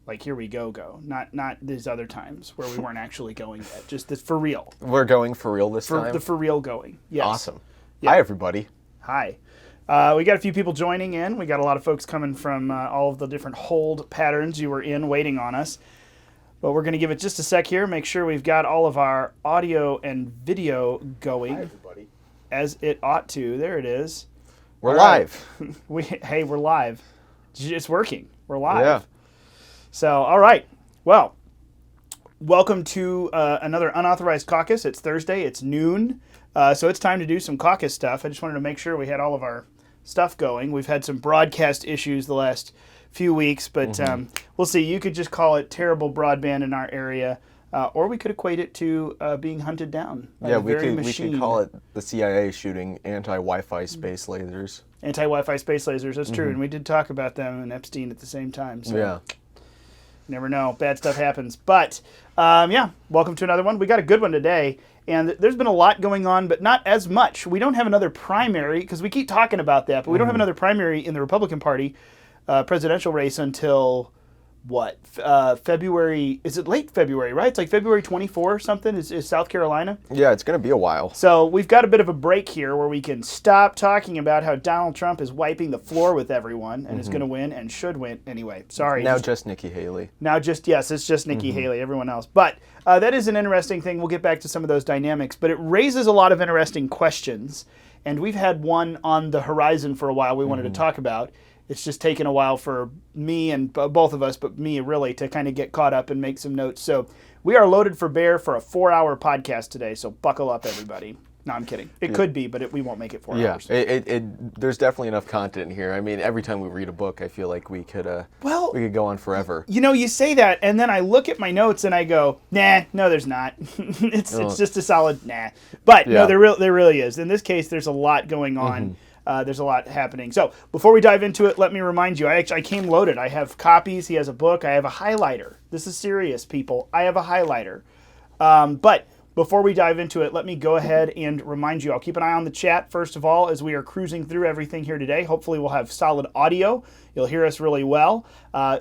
like here we go. Not these other times where we weren't actually going yet. Just this for real. We're going for real this time? The for real going. Yes. Awesome. Yeah. Hi, everybody. Hi. We got a few people joining in. We got a lot of folks coming from all of the different hold patterns you were in waiting on us. But we're going to give it just a sec here, make sure we've got all of our audio and video going. Hi, everybody. As it ought to. There it is. We're All live. Right. We're live. It's working. We're live. Yeah. So, all right. Well, welcome to another Unauthorized Caucus. It's Thursday. It's noon. So it's time to do some caucus stuff. I just wanted to make sure we had all of our stuff going. We've had some broadcast issues the last few weeks, but we'll see. You could just call it terrible broadband in our area, or we could equate it to being hunted down by the very machine. We could call it the CIA shooting anti-Wi-Fi space lasers. Anti-Wi-Fi space lasers, that's true. And we did talk about them and Epstein at the same time. So. Yeah. Never know. Bad stuff happens. But, welcome to another one. We got a good one today. And there's been a lot going on, but not as much. We don't have another primary, because we keep talking about that, but we don't have another primary in the Republican Party presidential race until, February? Is it late February, right? It's like February 24 or something is South Carolina. Yeah, it's going to be a while. So we've got a bit of a break here where we can stop talking about how Donald Trump is wiping the floor with everyone and is going to win and should win anyway. Sorry. Now just Nikki Haley. It's just Nikki Haley, everyone else. But that is an interesting thing. We'll get back to some of those dynamics, but it raises a lot of interesting questions. And we've had one on the horizon for a while we wanted to talk about. It's just taken a while for me and both of us, but me really, to kind of get caught up and make some notes. So we are loaded for bear for a 4-hour podcast today, so buckle up, everybody. No, I'm kidding. It could be, but we won't make it 4 hours. Yeah, there's definitely enough content here. I mean, every time we read a book, I feel like we could go on forever. You know, you say that, and then I look at my notes and I go, nah, no, there's not. It's just a solid nah. But no, there really is. In this case, there's a lot going on. There's a lot happening. So before we dive into it, let me remind you, I came loaded. I have copies. He has a book. I have a highlighter. This is serious, people. I have a highlighter. But before we dive into it, let me go ahead and remind you, I'll keep an eye on the chat, first of all, as we are cruising through everything here today. Hopefully we'll have solid audio. You'll hear us really well.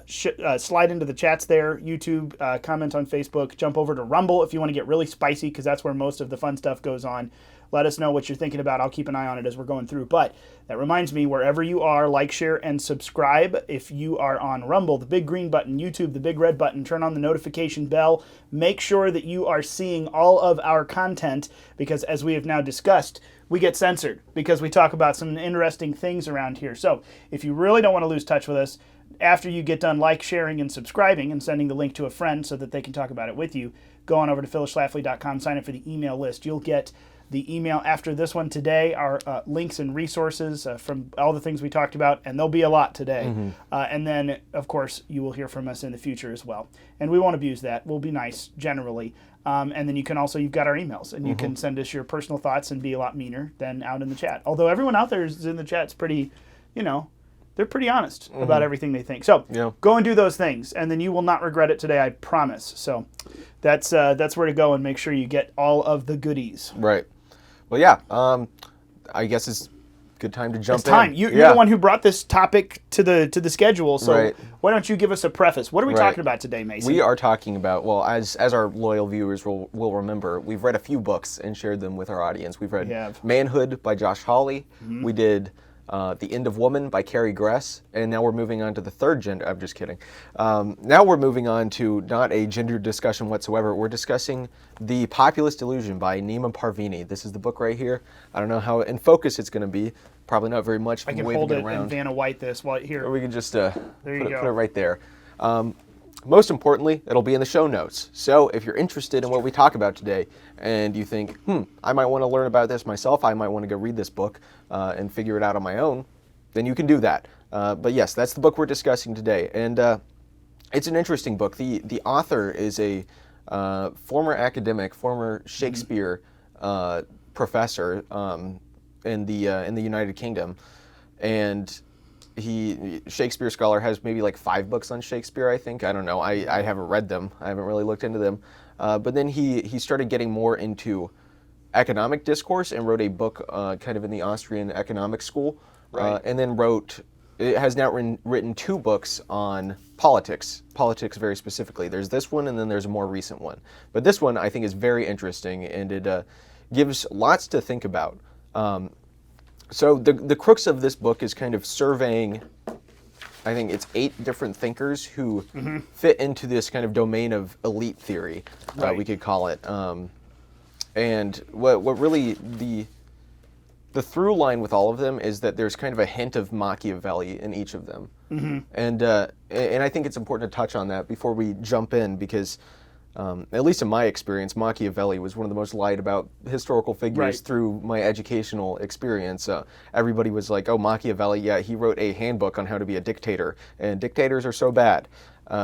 Slide into the chats there, YouTube, comment on Facebook, jump over to Rumble if you want to get really spicy, because that's where most of the fun stuff goes on. Let us know what you're thinking about. I'll keep an eye on it as we're going through. But that reminds me, wherever you are, like, share, and subscribe. If you are on Rumble, the big green button, YouTube, the big red button, turn on the notification bell. Make sure that you are seeing all of our content, because as we have now discussed, we get censored because we talk about some interesting things around here. So if you really don't want to lose touch with us, after you get done sharing, and subscribing and sending the link to a friend so that they can talk about it with you, go on over to phyllisschlafly.com, sign up for the email list. You'll get the email after this one today, our links and resources from all the things we talked about, and there'll be a lot today. And then, of course, you will hear from us in the future as well. And we won't abuse that. We'll be nice, generally. And then you've got our emails, and you can send us your personal thoughts and be a lot meaner than out in the chat. Although everyone out there is in the chat's pretty, they're pretty honest about everything they think. So go and do those things, and then you will not regret it today, I promise. So that's where to go, and make sure you get all of the goodies. Right. Well, yeah, I guess it's a good time to jump in. You're the one who brought this topic to the schedule, so why don't you give us a preface? What are we talking about today, Mason? We are talking about, well, as our loyal viewers will remember, we've read a few books and shared them with our audience. We've read Manhood by Josh Hawley. We did The End of Woman by Carrie Gress, and now we're moving on to the third gender. I'm just kidding. Now we're moving on to not a gender discussion whatsoever. We're discussing The Populist Illusion by Nima Parvini. This is the book right here. I don't know how in focus it's going to be. Probably not very much. I can hold it and Vanna White this while here. Or we can just put it right there. Most importantly, it'll be in the show notes. So if you're interested in what we talk about today, and you think, I might want to learn about this myself, I might want to go read this book and figure it out on my own, then you can do that. But yes, that's the book we're discussing today. And it's an interesting book. The author is a former academic, former Shakespeare professor in the United Kingdom. And Shakespeare scholar, has maybe like 5 books on Shakespeare, I think. I don't know. I haven't read them. I haven't really looked into them. But then he started getting more into economic discourse and wrote a book kind of in the Austrian economic school Right. and then it has now written 2 books on politics very specifically. There's this one, and then there's a more recent one. But this one I think is very interesting, and it gives lots to think about. So the crux of this book is kind of surveying, I think it's 8 different thinkers who fit into this kind of domain of elite theory, we could call it. And what really the through line with all of them is that there's kind of a hint of Machiavelli in each of them. And I think it's important to touch on that before we jump in, because at least in my experience, Machiavelli was one of the most lied about historical figures through my educational experience. Everybody was like, oh, Machiavelli, yeah, he wrote a handbook on how to be a dictator, and dictators are so bad.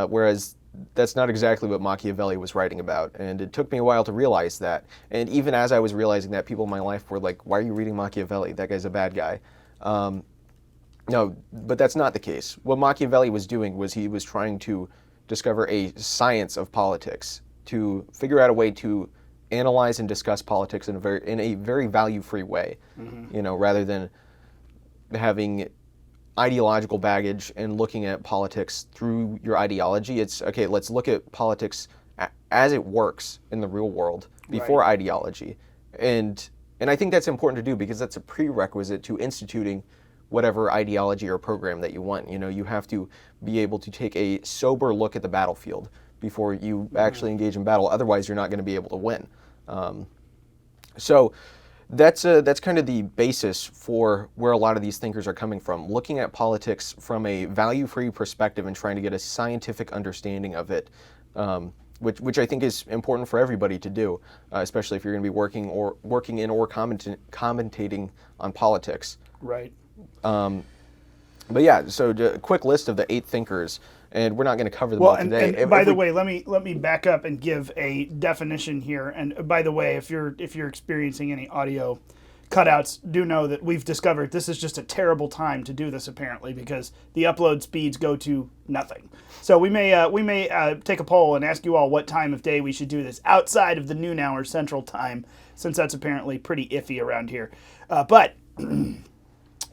Whereas that's not exactly what Machiavelli was writing about, and it took me a while to realize that. And even as I was realizing that, people in my life were like, why are you reading Machiavelli? That guy's a bad guy. No, but that's not the case. What Machiavelli was doing was he was trying to discover a science of politics, to figure out a way to analyze and discuss politics in a very value-free way, rather than having ideological baggage and looking at politics through your ideology. It's okay, let's look at politics as it works in the real world before ideology. And I think that's important to do, because that's a prerequisite to instituting whatever ideology or program that you want. You have to be able to take a sober look at the battlefield before you actually engage in battle. Otherwise, you're not going to be able to win. So that's kind of the basis for where a lot of these thinkers are coming from, looking at politics from a value-free perspective and trying to get a scientific understanding of it, which I think is important for everybody to do, especially if you're going to be working in or commentating on politics. Right. But yeah, so a quick list of the 8 thinkers, and we're not going to cover them all today. And by the way, let me back up and give a definition here. And by the way, if you're experiencing any audio cutouts, do know that we've discovered this is just a terrible time to do this, apparently, because the upload speeds go to nothing. So we may take a poll and ask you all what time of day we should do this outside of the noon hour Central Time, since that's apparently pretty iffy around here. But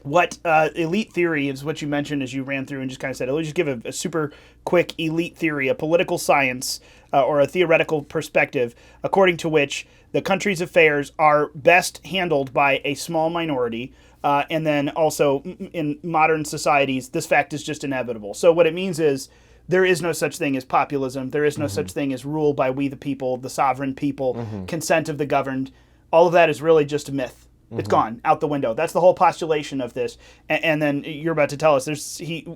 what elite theory is, what you mentioned as you ran through and just kind of said, let me just give a super quick elite theory, a political science or a theoretical perspective according to which the country's affairs are best handled by a small minority. And then also in modern societies, this fact is just inevitable. So what it means is there is no such thing as populism. There is no such thing as rule by we the people, the sovereign people, consent of the governed. All of that is really just a myth. It's gone out the window. That's the whole postulation of this. And then you're about to tell us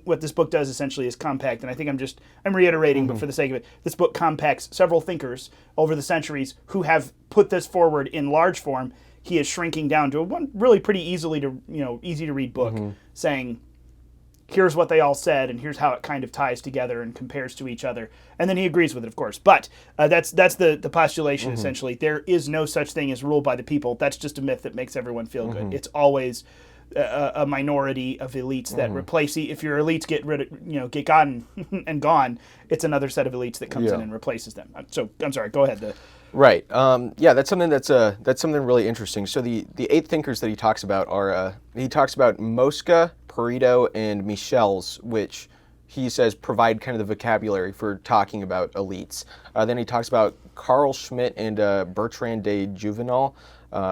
what this book does essentially is compact. And I think I'm reiterating, but for the sake of it, this book compacts several thinkers over the centuries who have put this forward in large form. He is shrinking down to one really pretty easy to read book, saying, here's what they all said, and here's how it kind of ties together and compares to each other. And then he agrees with it, of course. But that's the postulation, essentially. There is no such thing as rule by the people. That's just a myth that makes everyone feel good. It's always a minority of elites that replace. If your elites get gotten and gone, it's another set of elites that comes in and replaces them. So I'm sorry. Go ahead. Right. That's something that's something really interesting. So the 8 thinkers that he talks about are he talks about Mosca, Pareto, and Michels, which he says provide kind of the vocabulary for talking about elites. Then he talks about Carl Schmitt and Bertrand de Juvenal,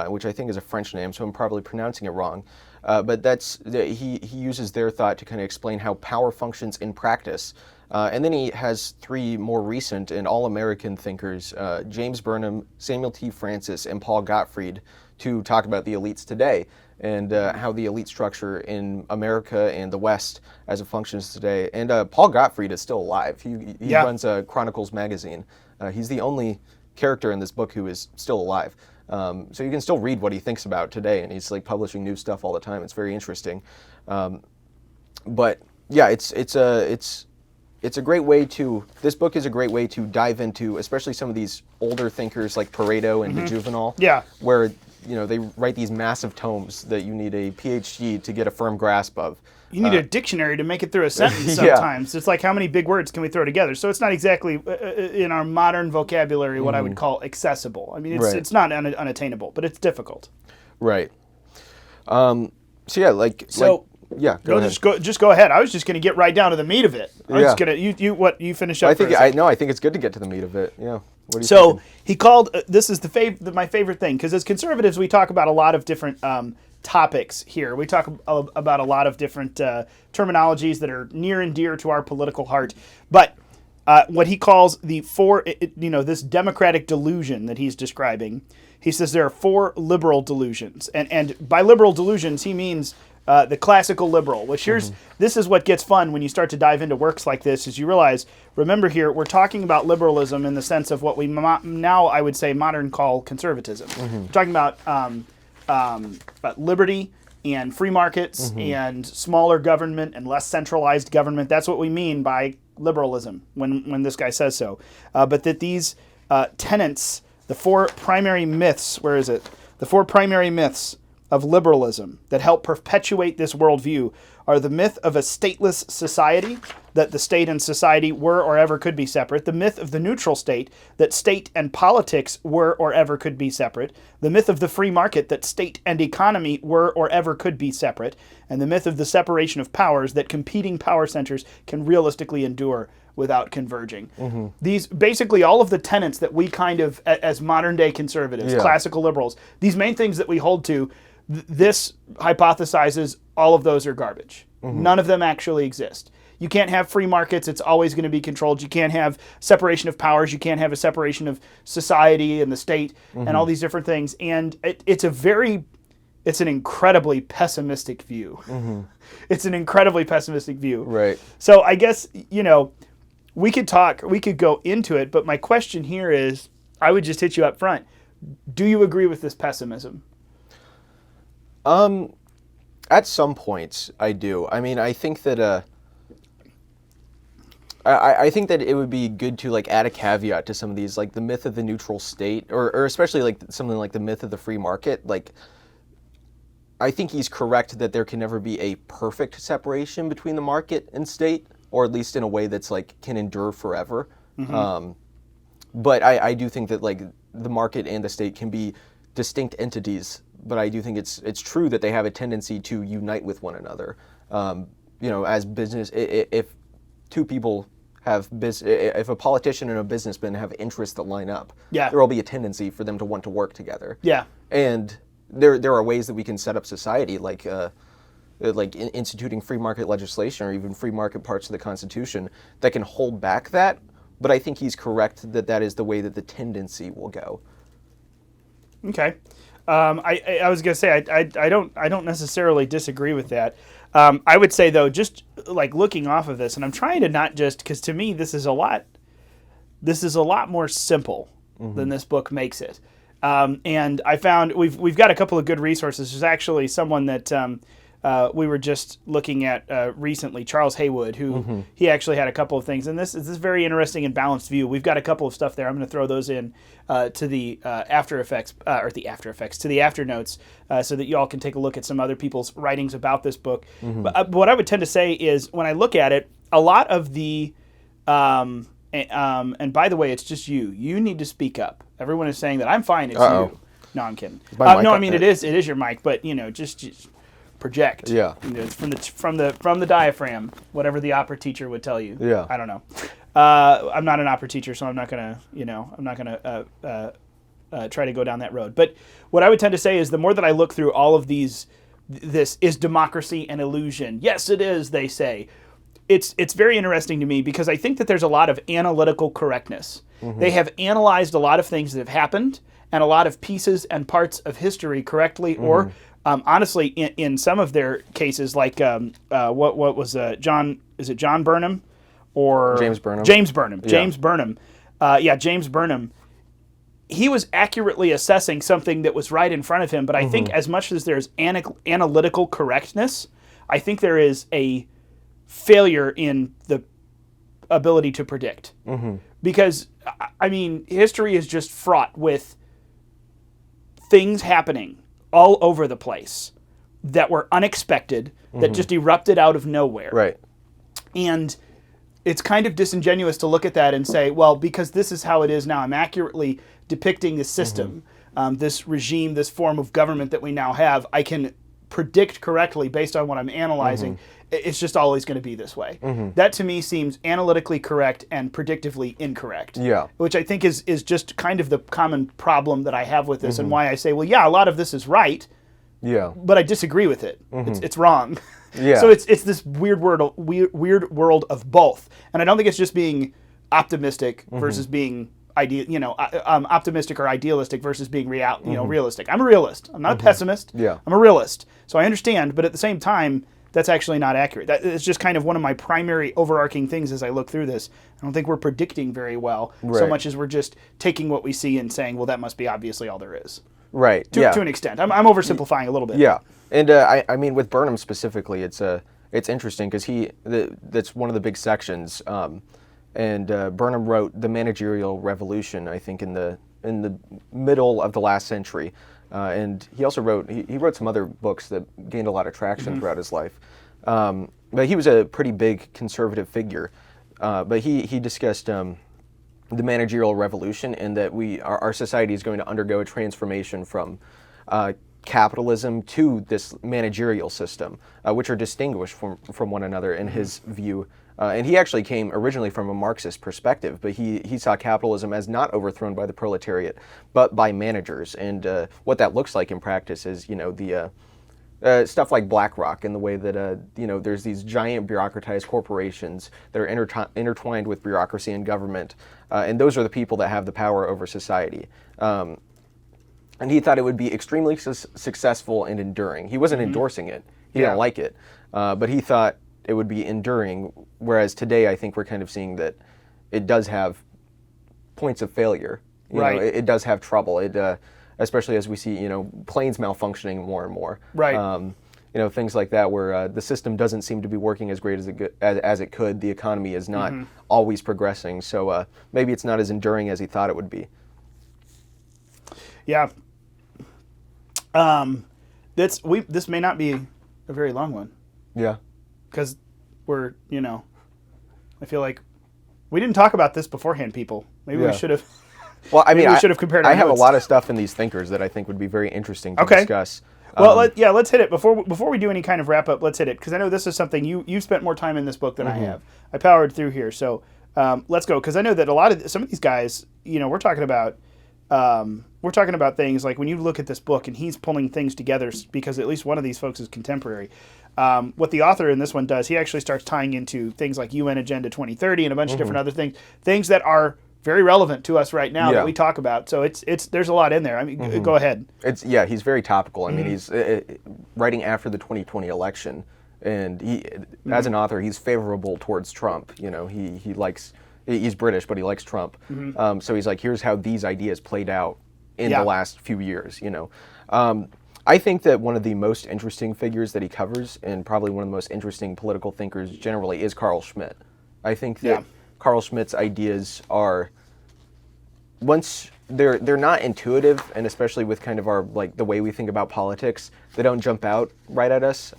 which I think is a French name, so I'm probably pronouncing it wrong. But he uses their thought to kind of explain how power functions in practice. And then he has 3 more recent and all-American thinkers, James Burnham, Samuel T. Francis, and Paul Gottfried, to talk about the elites today and how the elite structure in America and the West as it functions today. And Paul Gottfried is still alive. He runs Chronicles magazine. He's the only character in this book who is still alive. So you can still read what he thinks about today, and he's like publishing new stuff all the time. It's very interesting. But yeah, it's a great way to. This book is a great way to dive into, especially some of these older thinkers like Pareto and de Juvenal. Yeah. Where they write these massive tomes that you need a PhD to get a firm grasp of. You need a dictionary to make it through a sentence sometimes. It's like, how many big words can we throw together? So it's not exactly, in our modern vocabulary, what I would call accessible. I mean, it's not unattainable, but it's difficult. Right. Yeah, go ahead. Just go ahead. I was just going to get right down to the meat of it. I'm just going to you finish up. I think it's good to get to the meat of it. Yeah. What are you so thinking? he called this is my favorite thing, because as conservatives we talk about a lot of different topics here. We talk about a lot of different terminologies that are near and dear to our political heart, but what he calls this democratic delusion that he's describing. He says there are 4 liberal delusions, and by liberal delusions he means the classical liberal. Which this is what gets fun when you start to dive into works like this, is you realize, remember here, we're talking about liberalism in the sense of what we now I would say modern call conservatism. We're talking about liberty and free markets and smaller government and less centralized government. That's what we mean by liberalism when this guy says so. But that these tenets, the 4 primary myths, the 4 primary myths of liberalism that help perpetuate this worldview are the myth of a stateless society, that the state and society were or ever could be separate, the myth of the neutral state, that state and politics were or ever could be separate, the myth of the free market, that state and economy were or ever could be separate, and the myth of the separation of powers, that competing power centers can realistically endure without converging. These, basically all of the tenets that we kind of, as modern day conservatives, classical liberals, these main things that we hold to, this hypothesizes all of those are garbage. None of them actually exist. You can't have free markets. It's always going to be controlled. You can't have separation of powers. You can't have a separation of society and the state and all these different things. And it's an incredibly pessimistic view. It's an incredibly pessimistic view. Right. So I guess, we could go into it, but my question here is, I would just hit you up front. Do you agree with this pessimism? At some points, I do. I mean, I think that I think that it would be good to add a caveat to some of these, like the myth of the neutral state, or especially like something like the myth of the free market. Like, I think he's correct that there can never be a perfect separation between the market and state, or at least in a way that's can endure forever. But I do think that the market and the state can be distinct entities. But I do think it's true that they have a tendency to unite with one another. As business, if two people if a politician and a businessman have interests that line up, there will be a tendency for them to want to work together. Yeah. And there are ways that we can set up society, like instituting free market legislation or even free market parts of the Constitution that can hold back that. But I think he's correct that is the way that the tendency will go. Okay. I was gonna say I don't necessarily disagree with that. I would say though, just looking off of this, and I'm trying to not just, because to me this is a lot more simple than this book makes it. And I found we've got a couple of good resources. There's actually someone that we were just looking at recently, Charles Haywood, who he actually had a couple of things, and this is very interesting and balanced view. We've got a couple of stuff there. I'm going to throw those in to the After notes, so that you all can take a look at some other people's writings about this book. But what I would tend to say is, when I look at it, a lot of the and by the way, it's just you need to speak up. Everyone is saying that I'm fine. It's you. No, I'm kidding. No, I mean it is your mic, but just project. Yeah. It's from the diaphragm, whatever the opera teacher would tell you. Yeah. I don't know. I'm not an opera teacher, so I'm not gonna try to go down that road. But what I would tend to say is, the more that I look through all of these, this is democracy an illusion. Yes, it is, they say. It's very interesting to me, because I think that there's a lot of analytical correctness. They have analyzed a lot of things that have happened and a lot of pieces and parts of history correctly, or honestly, in some of their cases, like what was John? Is it John Burnham or James Burnham? James Burnham. Yeah. James Burnham. James Burnham. He was accurately assessing something that was right in front of him. But I think as much as there's analytical correctness, I think there is a failure in the ability to predict. Because I mean, history is just fraught with things happening all over the place that were unexpected, that just erupted out of nowhere. Right. And it's kind of disingenuous to look at that and say, well, because this is how it is now, I'm accurately depicting the system, this regime, this form of government that we now have, I can predict correctly based on what I'm analyzing, it's just always going to be this way. That to me seems analytically correct and predictively incorrect. Yeah. Which I think is just kind of the common problem that I have with this, and why I say, well, yeah, a lot of this is right. Yeah. But I disagree with it. It's wrong. Yeah. So it's this weird world of both, and I don't think it's just being optimistic versus being optimistic or idealistic versus being realistic. I'm a realist. I'm not a pessimist. Yeah. I'm a realist. So I understand, but at the same time, that's actually not accurate. That is just kind of one of my primary overarching things as I look through this. I don't think we're predicting very well so much as we're just taking what we see and saying, well, that must be obviously all there is. Right. To an extent. I'm oversimplifying a little bit. Yeah. And I mean, with Burnham specifically, it's interesting because that's one of the big sections. And Burnham wrote The Managerial Revolution, I think, in the middle of the last century. And he also wrote some other books that gained a lot of traction throughout his life. But he was a pretty big conservative figure. But he discussed the managerial revolution, and that our society is going to undergo a transformation from capitalism to this managerial system, which are distinguished from one another in his view. And he actually came originally from a Marxist perspective, but he saw capitalism as not overthrown by the proletariat, but by managers. And what that looks like in practice is, the stuff like BlackRock, and the way that there's these giant bureaucratized corporations that are intertwined with bureaucracy and government, and those are the people that have the power over society. And he thought it would be extremely successful and enduring. He wasn't endorsing it; he didn't like it, but he thought it would be enduring. Whereas today, I think we're kind of seeing that it does have points of failure. Right. It does have trouble. Especially as we see, planes malfunctioning more and more. Right. Things like that, where the system doesn't seem to be working as great as it could. The economy is not always progressing, so maybe it's not as enduring as he thought it would be. Yeah. This may not be a very long one. Yeah. Because we're, I feel like we didn't talk about this beforehand, people. Maybe we should have. Well, I mean, we should have compared. I have a lot of stuff in these thinkers that I think would be very interesting to discuss. Well, let's hit it before we do any kind of wrap up. Let's hit it, because I know this is something you spent more time in this book than I have. I powered through here, so let's go, because I know that some of these guys, we're talking about things like when you look at this book and he's pulling things together, because at least one of these folks is contemporary. What the author in this one does, he actually starts tying into things like UN Agenda 2030 and a bunch of different other things that are very relevant to us right now that we talk about. So there's a lot in there. I mean, go ahead. He's very topical. I mean, he's writing after the 2020 election, and he, as an author, he's favorable towards Trump. He likes. He's British, but he likes Trump. So he's like, here's how these ideas played out in the last few years. I think that one of the most interesting figures that he covers, and probably one of the most interesting political thinkers generally, is Carl Schmitt. I think that Carl Schmitt's ideas are, once they're not intuitive, and especially with kind of our the way we think about politics, they don't jump out right at us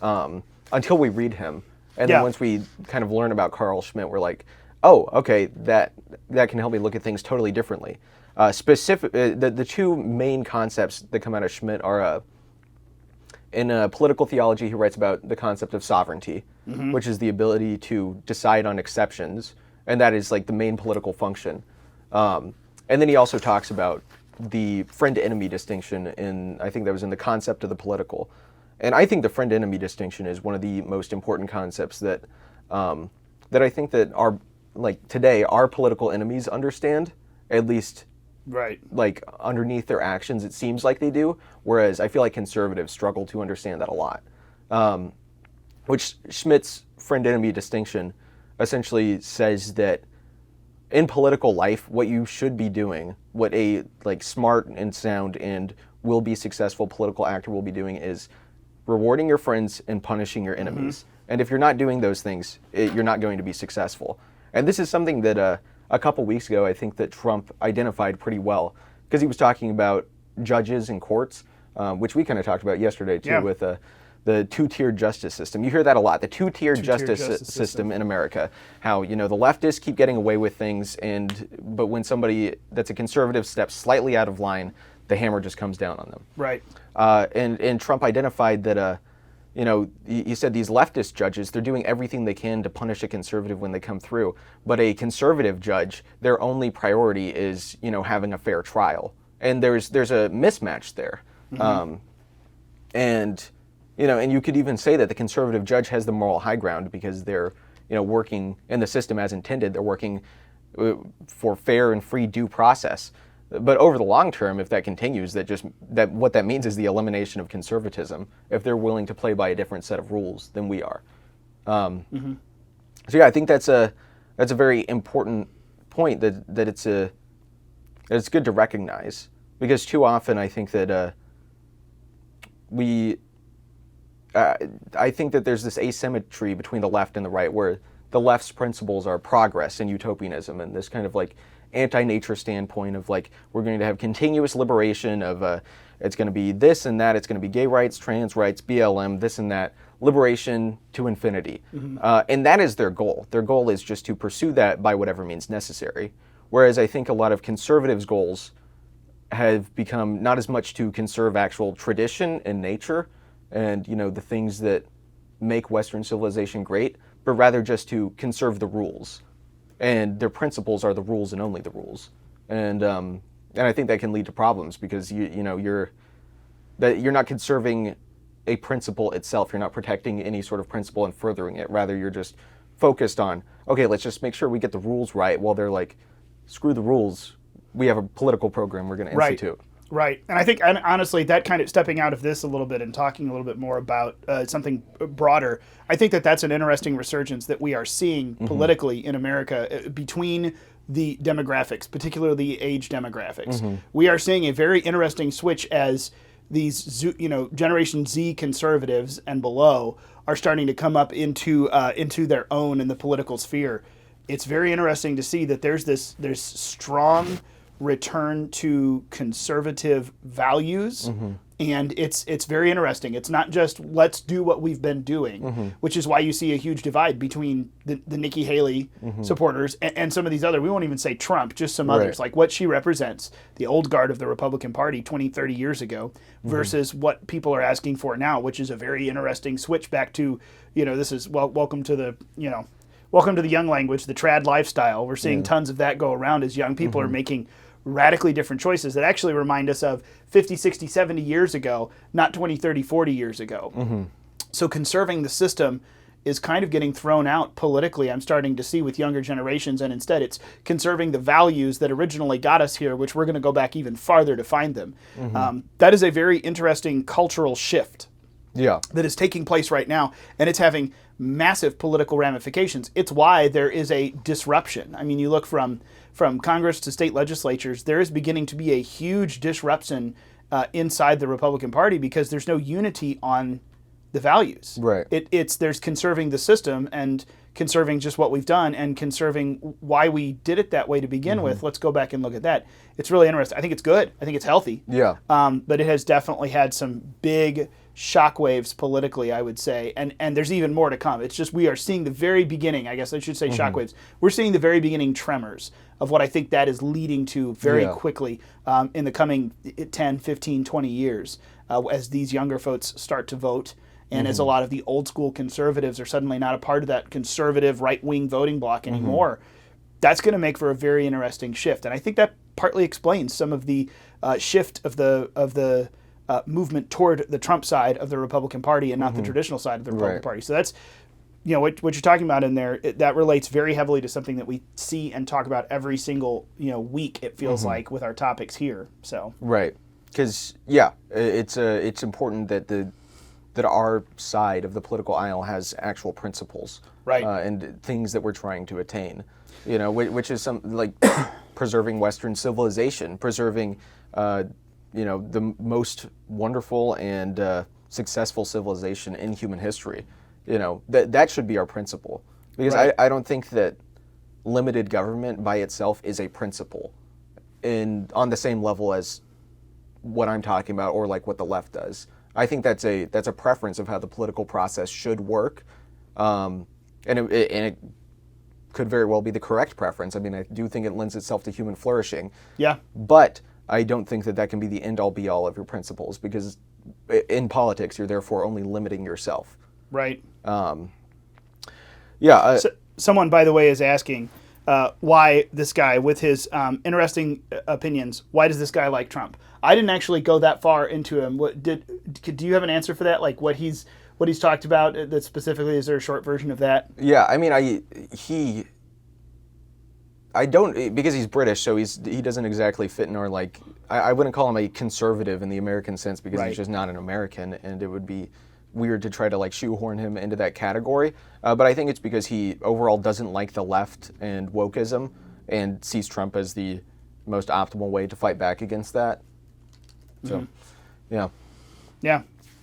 until we read him. And then once we kind of learn about Carl Schmitt, we're like, oh, okay, that can help me look at things totally differently. The two main concepts that come out of Schmitt are in political theology, he writes about the concept of sovereignty, which is the ability to decide on exceptions, and that is the main political function. And then he also talks about the friend-enemy distinction I think that was in the concept of the political. And I think the friend-enemy distinction is one of the most important concepts that I think that today our political enemies understand, at least underneath their actions it seems like they do, whereas I feel like conservatives struggle to understand that a lot. Which Schmitt's friend-enemy distinction essentially says that in political life, what you should be doing, what a smart and sound and will be successful political actor will be doing, is rewarding your friends and punishing your enemies. And if you're not doing those things, you're not going to be successful. And this is something that a couple weeks ago, I think that Trump identified pretty well, because he was talking about judges and courts, which we kind of talked about yesterday too, with the two-tiered justice system. You hear that a lot, the two-tiered justice system in America. How the leftists keep getting away with things, but when somebody that's a conservative steps slightly out of line, the hammer just comes down on them. Right. And Trump identified that you said these leftist judges, they're doing everything they can to punish a conservative when they come through. But a conservative judge, their only priority is, having a fair trial. And there's a mismatch there. And you could even say that the conservative judge has the moral high ground because they're, working in the system as intended. They're working for fair and free due process. But over the long term, if that continues, that what that means is the elimination of conservatism, if they're willing to play by a different set of rules than we are. So yeah, I think that's a very important point that it's good to recognize, because too often I think that I think that there's this asymmetry between the left and the right, where the left's principles are progress and utopianism, and this kind of like anti-nature standpoint of like, we're going to have continuous liberation of it's going to be this and that, it's going to be gay rights, trans rights, BLM, this and that, liberation to infinity. And that is their goal. Their goal is just to pursue that by whatever means necessary. Whereas I think a lot of conservatives' goals have become not as much to conserve actual tradition and nature and, the things that make Western civilization great, but rather just to conserve the rules. And their principles are the rules and only the rules. And I think that can lead to problems, because you're not conserving a principle itself. You're not protecting any sort of principle and furthering it. Rather, you're just focused on, okay, let's just make sure we get the rules right, while they're like, screw the rules. We have a political program we're going to institute. Right. And I think, honestly, that kind of stepping out of this a little bit and talking a little bit more about something broader, I think that's an interesting resurgence that we are seeing politically in America between the demographics, particularly age demographics. We are seeing a very interesting switch as these, Generation Z conservatives and below are starting to come up into their own in the political sphere. It's very interesting to see that there's strong return to conservative values, and it's very interesting. It's not just let's do what we've been doing, which is why you see a huge divide between the Nikki Haley supporters and some of these other, we won't even say Trump, just some others, like what she represents, the old guard of the Republican Party 20, 30 years ago, versus what people are asking for now, which is a very interesting switch back to, this is, welcome to the young language, the trad lifestyle. We're seeing tons of that go around as young people are making radically different choices that actually remind us of 50, 60, 70 years ago, not 20, 30, 40 years ago. So conserving the system is kind of getting thrown out politically, I'm starting to see with younger generations, and instead it's conserving the values that originally got us here, which we're going to go back even farther to find them. That is a very interesting cultural shift that is taking place right now, and it's having massive political ramifications. It's why there is a disruption. I mean, you look from Congress to state legislatures, there is beginning to be a huge disruption inside the Republican Party, because there's no unity on the values. Right. There's conserving the system and conserving just what we've done and conserving why we did it that way to begin with. Let's go back and look at that. It's really interesting. I think it's good. I think it's healthy. Yeah. But it has definitely had some big shockwaves politically, I would say. And there's even more to come. It's just we are seeing the very beginning, I guess I should say shockwaves. We're seeing the very beginning tremors of what I think that is leading to very quickly in the coming 10, 15, 20 years as these younger folks start to vote. And as a lot of the old school conservatives are suddenly not a part of that conservative right-wing voting bloc anymore, that's going to make for a very interesting shift. And I think that partly explains some of the shift of the movement toward the Trump side of the Republican Party and not the traditional side of the Republican Party. So that's, what you're talking about in there, that relates very heavily to something that we see and talk about every single, week, it feels like, with our topics here. So Right. Because, it's important that our side of the political aisle has actual principles, and things that we're trying to attain, which is some like preserving Western civilization, preserving, the most wonderful and successful civilization in human history. That should be our principle, because I don't think that limited government by itself is a principle on the same level as what I'm talking about, or like what the left does. I think that's a preference of how the political process should work, and it could very well be the correct preference. I mean, I do think it lends itself to human flourishing. Yeah. But I don't think that can be the end-all, be-all of your principles, because in politics, you're therefore only limiting yourself. Right. Someone, by the way, is asking why this guy, with his interesting opinions, why does this guy like Trump? I didn't actually go that far into him. Do you have an answer for that? Like what he's talked about that specifically? Is there a short version of that? Yeah, I mean, I don't, because he's British, so he doesn't exactly fit in our, like, I wouldn't call him a conservative in the American sense, because he's just not an American, and it would be weird to try to like shoehorn him into that category. But I think it's because he overall doesn't like the left and wokeism, and sees Trump as the most optimal way to fight back against that. So, yeah.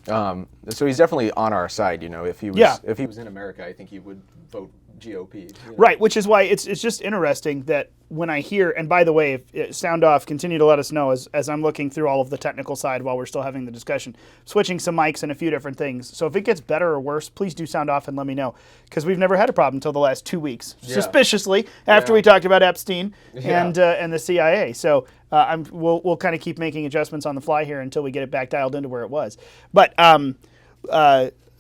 So he's definitely on our side. If he was in America, I think he would vote GOP. Right, which is why it's just interesting that when I hear, and by the way, if sound off, continue to let us know as I'm looking through all of the technical side while we're still having the discussion, switching some mics and a few different things. So if it gets better or worse, please do sound off and let me know, because we've never had a problem until the last 2 weeks, suspiciously, after we talked about Epstein and the CIA. So we'll kind of keep making adjustments on the fly here until we get it back dialed into where it was. But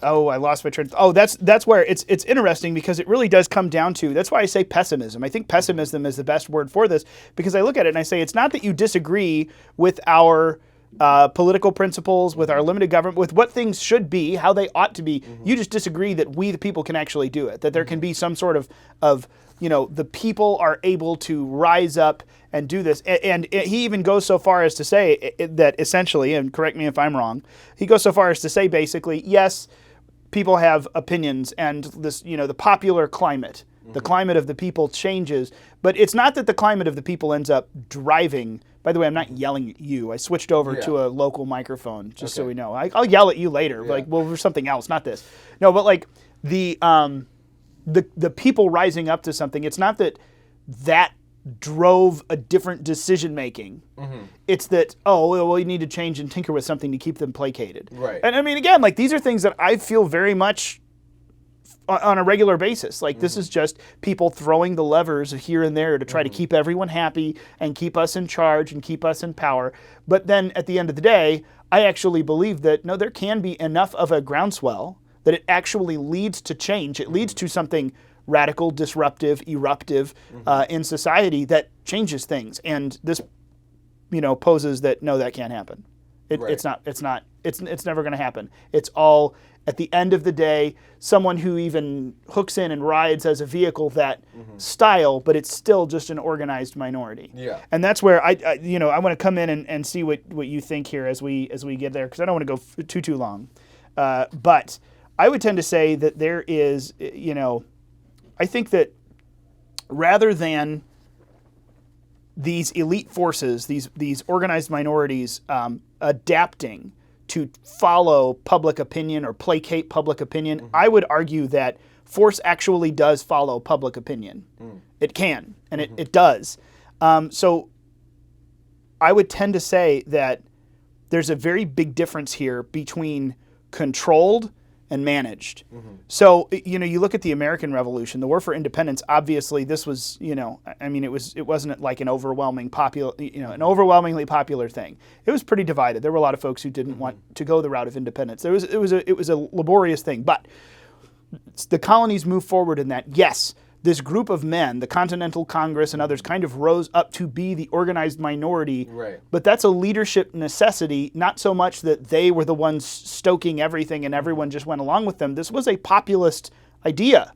I lost my train. That's where it's interesting, because it really does come down to, that's why I say pessimism. I think pessimism is the best word for this, because I look at it and I say, it's not that you disagree with our political principles, with our limited government, with what things should be, how they ought to be. You just disagree that we, the people, can actually do it, that there can be some sort of the people are able to rise up and do this. And he even goes so far as to say that essentially, and correct me if I'm wrong, he goes so far as to say basically, yes, people have opinions, and this, the popular climate, the climate of the people changes, but it's not that the climate of the people ends up driving. By the way, I'm not yelling at you. I switched over to a local microphone, just so we know. I'll yell at you later, for something else, not this. No, but like the people rising up to something, it's not that drove a different decision making. It's that, we need to change and tinker with something to keep them placated. Right. And I mean, again, like, these are things that I feel very much on a regular basis. Like, this is just people throwing the levers here and there to try to keep everyone happy and keep us in charge and keep us in power. But then at the end of the day, I actually believe that, no, there can be enough of a groundswell that it actually leads to change. It leads to something radical, disruptive, eruptive in society that changes things. And this, poses that, no, that can't happen. It's never going to happen. It's all, at the end of the day, someone who even hooks in and rides as a vehicle that style, but it's still just an organized minority. Yeah. And that's where I want to come in and see what you think here as we get there, because I don't want to go too long. But I would tend to say that there is, I think that rather than these elite forces, these organized minorities adapting to follow public opinion or placate public opinion, I would argue that force actually does follow public opinion. It can, and it does. So I would tend to say that there's a very big difference here between controlled and managed. So, you look at the American Revolution, the War for Independence, obviously this was, it wasn't like an overwhelmingly popular thing. It was pretty divided. There were a lot of folks who didn't want to go the route of independence. It was a laborious thing, but the colonies moved forward in that. Yes, this group of men, the Continental Congress and others, kind of rose up to be the organized minority. Right. But that's a leadership necessity, not so much that they were the ones stoking everything and everyone just went along with them. This was a populist idea.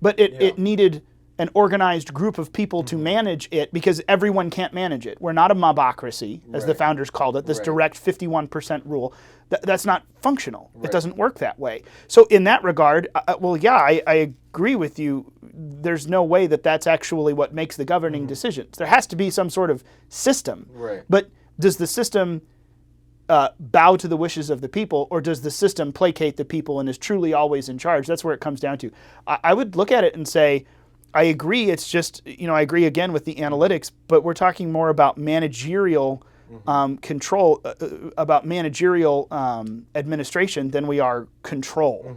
But it needed an organized group of people to manage it, because everyone can't manage it. We're not a mobocracy, as the founders called it, this direct 51% rule. That's not functional. It doesn't work that way. So in that regard, I agree with you. There's no way that that's actually what makes the governing decisions. There has to be some sort of system. Right. But does the system bow to the wishes of the people, or does the system placate the people and is truly always in charge? That's where it comes down to. I would look at it and say, I agree. It's just, I agree again with the analytics, but we're talking more about managerial control, about managerial administration than we are control.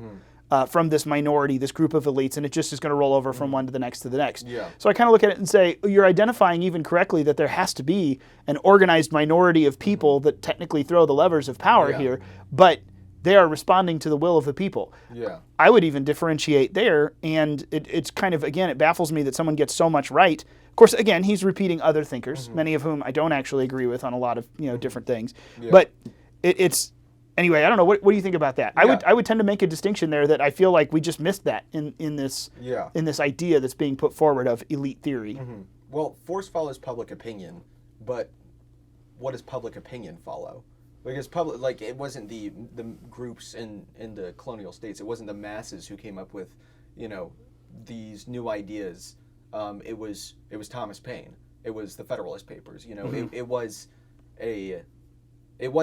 from this minority, this group of elites, and it just is going to roll over from one to the next to the next. Yeah. So I kind of look at it and say, you're identifying even correctly that there has to be an organized minority of people that technically throw the levers of power here, but they are responding to the will of the people. Yeah. I would even differentiate there, and it's kind of, again, it baffles me that someone gets so much right. Of course, again, he's repeating other thinkers, many of whom I don't actually agree with on a lot of different things. Yeah. But it's anyway. I don't know. What do you think about that? Yeah. I would tend to make a distinction there that I feel like we just missed that in this idea that's being put forward of elite theory. Mm-hmm. Well, force follows public opinion, but what does public opinion follow? Because it wasn't the groups in the colonial states. It wasn't the masses who came up with, these new ideas. It was Thomas Paine. It was the Federalist Papers. It was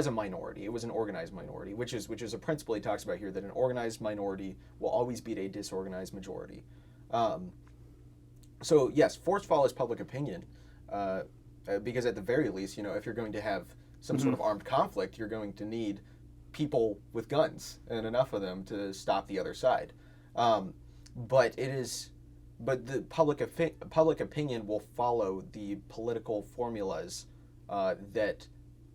a minority. It was an organized minority, which is a principle he talks about here, that an organized minority will always beat a disorganized majority. So yes, force follows public opinion, because at the very least, if you're going to have some sort of armed conflict, you're going to need people with guns and enough of them to stop the other side. But the public opinion will follow the political formulas that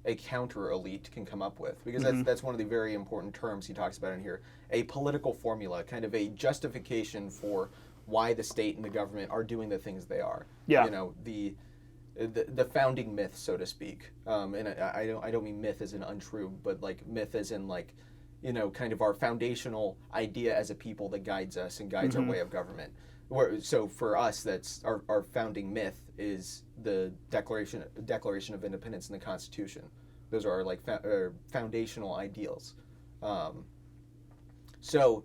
a counter elite can come up with, because that's one of the very important terms he talks about in here. A political formula, kind of a justification for why the state and the government are doing the things they are. Yeah. The founding myth, so to speak. And I don't mean myth as in untrue, but like myth as in kind of our foundational idea as a people that guides us and guides our way of government. So for us, that's our founding myth is the Declaration of Independence and the Constitution. Those are our foundational ideals. So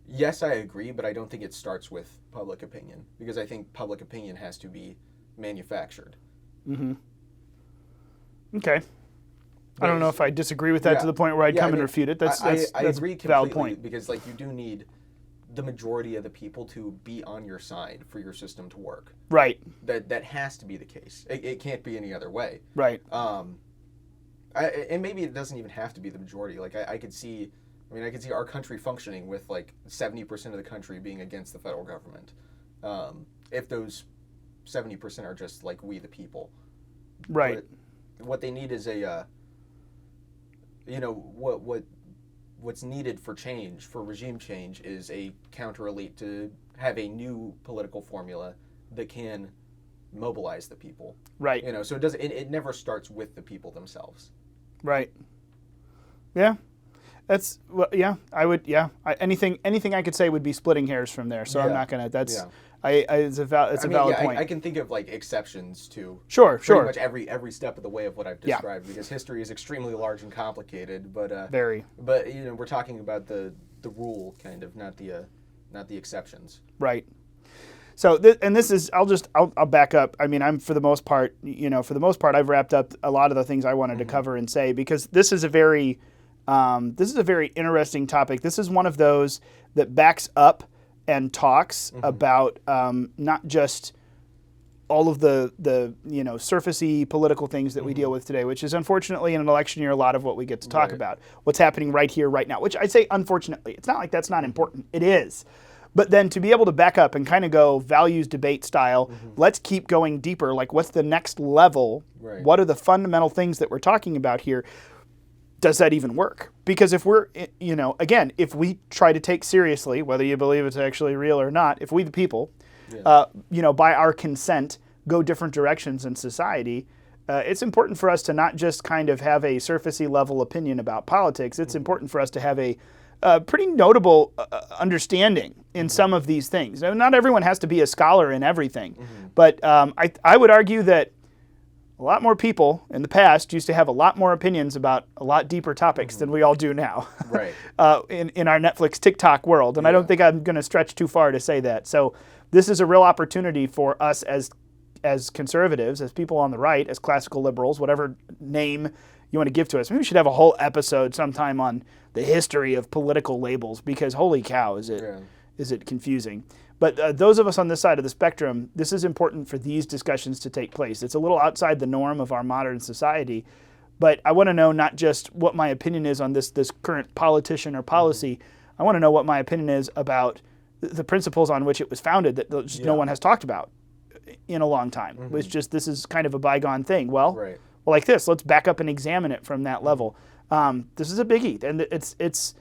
yes, I agree, but I don't think it starts with public opinion, because I think public opinion has to be manufactured. Mm-hmm. Okay. I don't know if I disagree with that to the point where I'd come and refute it. That's I agree a valid completely, point. because you do need the majority of the people to be on your side for your system to work. Right. That has to be the case. It can't be any other way. Right. And maybe it doesn't even have to be the majority. I could see our country functioning with 70% of the country being against the federal government. If those 70% are just we the people. Right. But what they need is what's needed for change, for regime change, is a counter elite to have a new political formula that can mobilize the people. Right. So it never starts with the people themselves. Right. Yeah. That's anything I could say would be splitting hairs from there. So I'm not gonna. It's a valid point. I can think of exceptions to pretty much every step of the way of what I've described, because history is extremely large and complicated. But very. But we're talking about the rule, kind of, not the exceptions. Right. So I'll back up. I mean, I'm for the most part, I've wrapped up a lot of the things I wanted to cover and say, because this is a very interesting topic. This is one of those that backs up and talks about not just all of the surfacey political things that we deal with today, which is unfortunately in an election year a lot of what we get to talk about. What's happening right here, right now, which I say unfortunately. It's not like that's not important. It is. But then to be able to back up and kind of go values debate style, let's keep going deeper. What's the next level? Right. What are the fundamental things that we're talking about here? Does that even work? Because if we're, again, if we try to take seriously, whether you believe it's actually real or not, if we the people, by our consent, go different directions in society, it's important for us to not just kind of have a surfacey level opinion about politics. It's important for us to have a pretty notable understanding in some of these things. Now, not everyone has to be a scholar in everything, but I would argue that a lot more people in the past used to have a lot more opinions about a lot deeper topics than we all do now. Right. In our Netflix, TikTok world. And I don't think I'm going to stretch too far to say that. So this is a real opportunity for us as conservatives, as people on the right, as classical liberals, whatever name you want to give to us. Maybe we should have a whole episode sometime on the history of political labels, because holy cow, is it confusing. But those of us on this side of the spectrum, this is important for these discussions to take place. It's a little outside the norm of our modern society, but I want to know not just what my opinion is on this current politician or policy. I want to know what my opinion is about the principles on which it was founded that no one has talked about in a long time. It's just, this is kind of a bygone thing. Well, like this, let's back up and examine it from that level. This is a biggie, and it's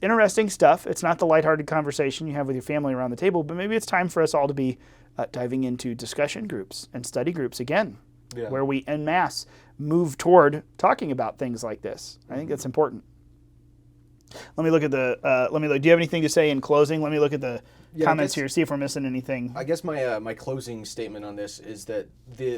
interesting stuff. It's not the lighthearted conversation you have with your family around the table, but maybe it's time for us all to be diving into discussion groups and study groups again, where we en masse move toward talking about things like this. I think that's important. Let me look at the. Do you have anything to say in closing? Let me look at the comments here. See if we're missing anything. I guess my closing statement on this is that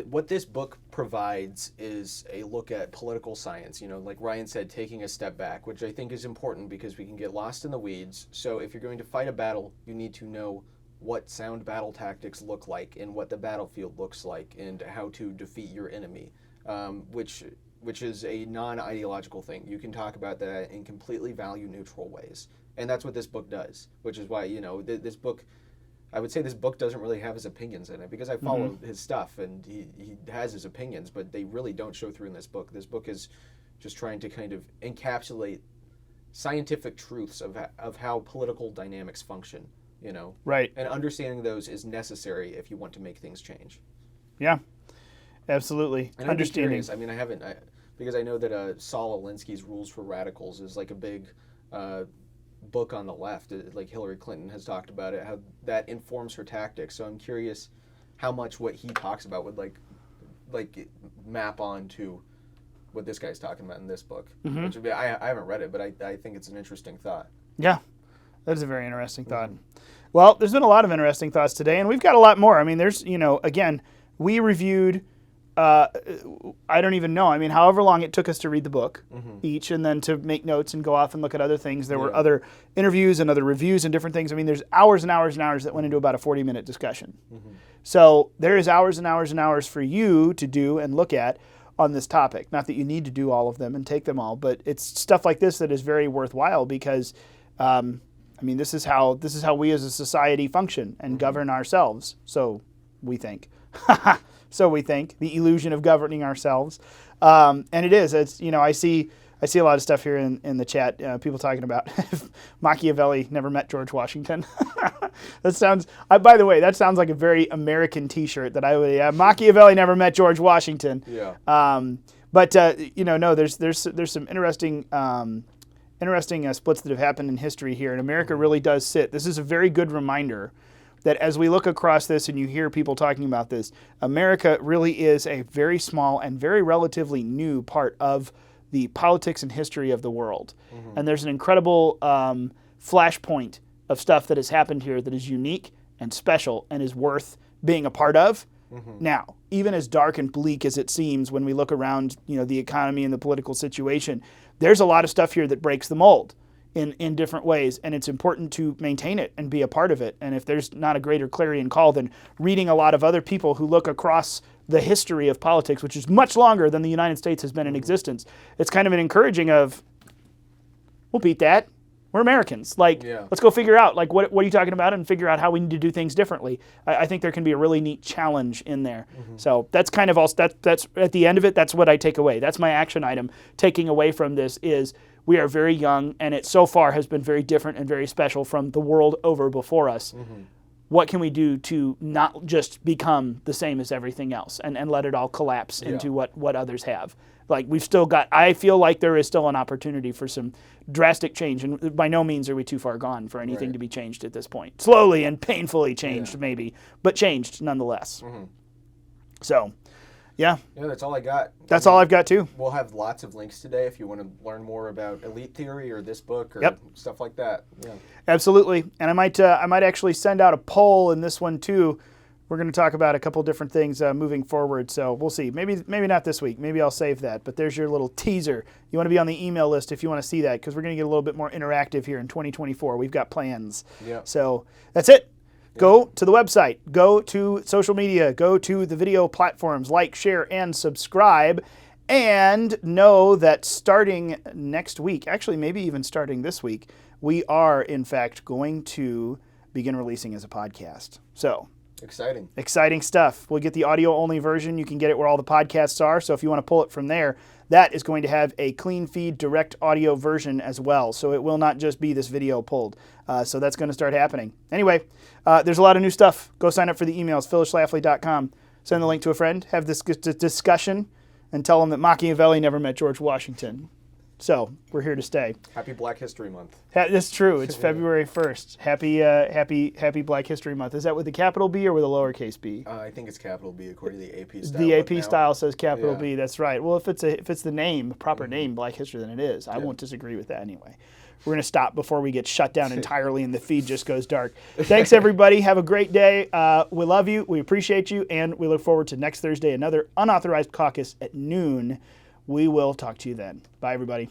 what this book provides is a look at political science. Like Ryan said, taking a step back, which I think is important because we can get lost in the weeds. So if you're going to fight a battle, you need to know what sound battle tactics look like and what the battlefield looks like and how to defeat your enemy, which is a non-ideological thing. You can talk about that in completely value-neutral ways. And that's what this book does, which is why, this book, I would say this book doesn't really have his opinions in it, because I follow his stuff, and he has his opinions, but they really don't show through in this book. This book is just trying to kind of encapsulate scientific truths of how political dynamics function, Right. And understanding those is necessary if you want to make things change. Yeah. Absolutely. And understanding. I mean, because I know that Saul Alinsky's Rules for Radicals is like a big book on the left. Like Hillary Clinton has talked about it, how that informs her tactics. So I'm curious how much what he talks about would like map on to what this guy's talking about in this book. Which would be, I haven't read it, but I think it's an interesting thought. Yeah, that is a very interesting thought. Well, there's been a lot of interesting thoughts today, and we've got a lot more. I mean, there's, again, we reviewed, I don't even know. I mean, however long it took us to read the book each, and then to make notes and go off and look at other things. There were other interviews and other reviews and different things. I mean, there's hours and hours and hours that went into about a 40-minute discussion. So there is hours and hours and hours for you to do and look at on this topic. Not that you need to do all of them and take them all, but it's stuff like this that is very worthwhile because, this is how we as a society function and govern ourselves. So we think. So we think, the illusion of governing ourselves. And it is. It's, I see a lot of stuff here in the chat, people talking about Machiavelli never met George Washington. That sounds, by the way, that sounds like a very American t-shirt that I would, Machiavelli never met George Washington. Yeah. No, there's some interesting splits that have happened in history here, and America really does sit. This is a very good reminder that as we look across this and you hear people talking about this, America really is a very small and very relatively new part of the politics and history of the world. And there's an incredible flashpoint of stuff that has happened here that is unique and special and is worth being a part of. Now, even as dark and bleak as it seems when we look around, the economy and the political situation, there's a lot of stuff here that breaks the mold in different ways, and it's important to maintain it and be a part of it. And if there's not a greater clarion call than reading a lot of other people who look across the history of politics, which is much longer than the United States has been in existence, it's kind of an encouraging of, we'll beat that. We're Americans. Let's go figure out, what are you talking about, and figure out how we need to do things differently. I think there can be a really neat challenge in there. So that's kind of all, that's at the end of it, that's what I take away. That's my action item. Taking away from this is we are very young, and it so far has been very different and very special from the world over before us. What can we do to not just become the same as everything else and let it all collapse into what others have? We've still got, I feel like there is still an opportunity for some drastic change, and by no means are we too far gone for anything to be changed at this point. Slowly and painfully changed, maybe, but changed nonetheless. So, yeah. Yeah, that's all I got. That's all I've got, too. We'll have lots of links today if you want to learn more about elite theory or this book or stuff like that. Yeah. Absolutely. And I might actually send out a poll in this one, too. We're going to talk about a couple different things moving forward, so we'll see. Maybe not this week. Maybe I'll save that. But there's your little teaser. You want to be on the email list if you want to see that, because we're going to get a little bit more interactive here in 2024. We've got plans. Yeah. So that's it. Go to the website. Go to social media. Go to the video platforms. Like, share, and subscribe. And know that starting next week, actually maybe even starting this week, we are, in fact, going to begin releasing as a podcast. So Exciting stuff. We'll get the audio-only version. You can get it where all the podcasts are. So if you want to pull it from there, that is going to have a clean feed, direct audio version as well. So it will not just be this video pulled. So that's going to start happening. Anyway, there's a lot of new stuff. Go sign up for the emails, phyllisschlafly.com. Send the link to a friend. Have this discussion and tell them that Machiavelli never met George Washington. So we're here to stay. Happy Black History Month. That's true. It's February 1st. Happy Black History Month. Is that with a capital B or with a lowercase b? I think it's capital B according to the AP style. The AP style says capital B. That's right. Well, if it's the name, proper name, Black History, then it is. I won't disagree with that anyway. We're going to stop before we get shut down entirely and the feed just goes dark. Thanks, everybody. Have a great day. We love you. We appreciate you. And we look forward to next Thursday, another Unauthorized Caucus at noon. We will talk to you then. Bye, everybody.